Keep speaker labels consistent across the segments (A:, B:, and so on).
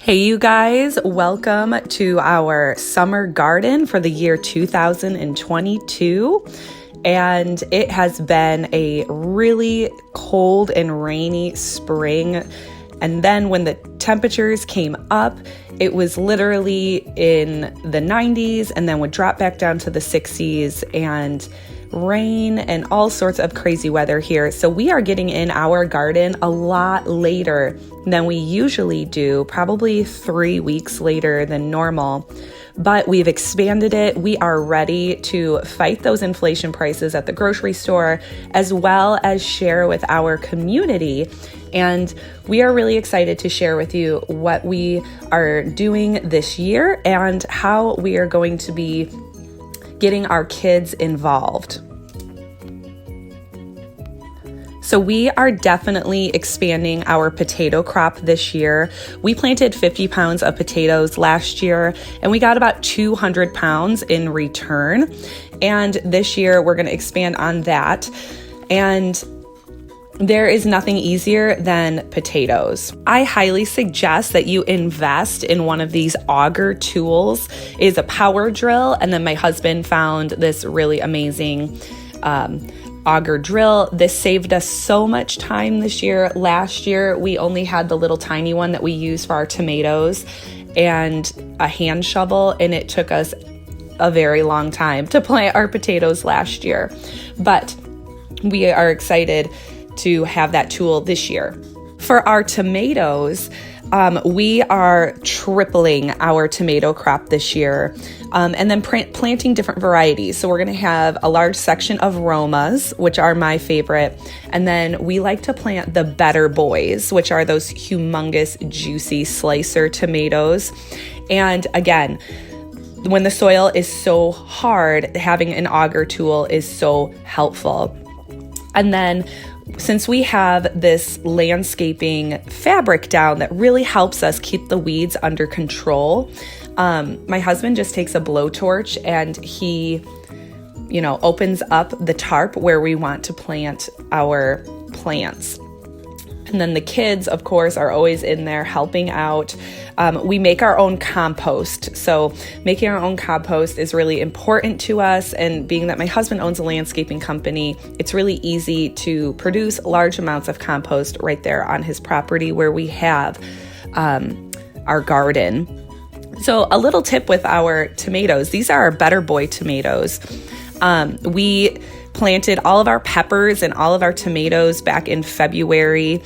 A: Hey you guys, welcome to our summer garden for the year 2022. And it has been a really cold and rainy spring. And then when the temperatures came up, it was literally in the 90s and then would drop back down to the 60s and rain and all sorts of crazy weather here. So we are getting in our garden a lot later than we usually do, probably 3 weeks later than normal. But we've expanded it. We are ready to fight those inflation prices at the grocery store, as well as share with our community. And we are really excited to share with you what we are doing this year and how we are going to be getting our kids involved. So we are definitely expanding our potato crop this year. We planted 50 pounds of potatoes last year and we got about 200 pounds in return. And this year we're going to expand on that. And there is nothing easier than potatoes. I highly suggest that you invest in one of these auger tools. It is a power drill, and then my husband found this really amazing auger drill. This saved us so much time this year. Last year, we only had the little tiny one that we use for our tomatoes and a hand shovel, and it took us a very long time to plant our potatoes last year. But we are excited to have that tool this year. For our tomatoes, we are tripling our tomato crop this year, and then planting different varieties. So we're going to have a large section of Romas, which are my favorite, and then we like to plant the Better Boys, which are those humongous, juicy slicer tomatoes. And again, when the soil is so hard, having an auger tool is so helpful. And then since we have this landscaping fabric down that really helps us keep the weeds under control, my husband just takes a blowtorch and he, opens up the tarp where we want to plant our plants. And then the kids, of course, are always in there helping out. We make our own compost. So making our own compost is really important to us. And being that my husband owns a landscaping company, it's really easy to produce large amounts of compost right there on his property where we have our garden. So a little tip with our tomatoes, these are our Better Boy tomatoes. We planted all of our peppers and all of our tomatoes back in February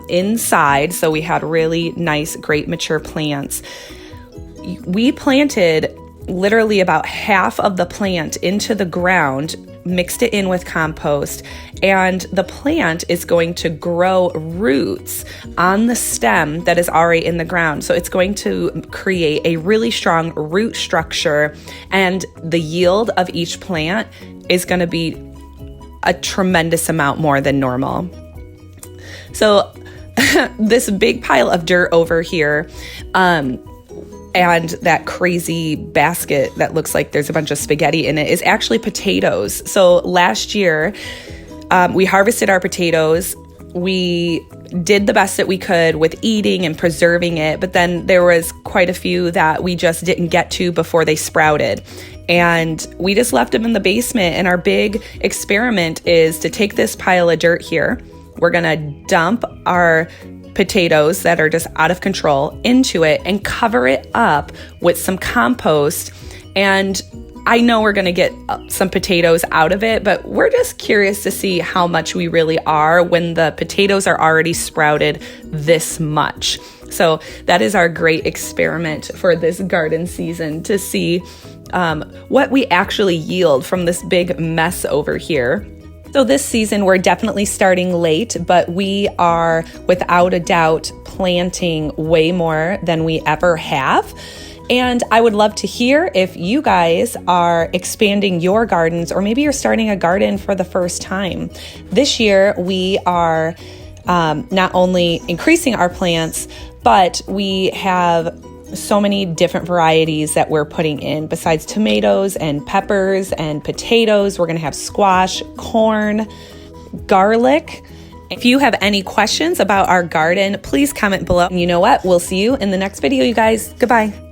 A: inside. So we had really nice, great mature plants. We planted literally about half of the plant into the ground, mixed it in with compost, and the plant is going to grow roots on the stem that is already in the ground. So it's going to create a really strong root structure, and the yield of each plant is going to be a tremendous amount more than normal. So this big pile of dirt over here, and that crazy basket that looks like there's a bunch of spaghetti in it is actually potatoes. So last year, we harvested our potatoes. We did the best that we could with eating and preserving it, but then there was quite a few that we just didn't get to before they sprouted. And we just left them in the basement. And our big experiment is to take this pile of dirt here. We're going to dump our potatoes that are just out of control into it and cover it up with some compost. And I know we're going to get some potatoes out of it, but we're just curious to see how much we really are when the potatoes are already sprouted this much. So that is our great experiment for this garden season, to see what we actually yield from this big mess over here. So this season, we're definitely starting late, but we are without a doubt planting way more than we ever have. And I would love to hear if you guys are expanding your gardens, or maybe you're starting a garden for the first time. This year, we are not only increasing our plants, but we have so many different varieties that we're putting in. Besides tomatoes and peppers and potatoes, we're going to have squash, corn, garlic, If you have any questions about our garden, please comment below. And you know what? We'll see you in the next video, you guys. Goodbye.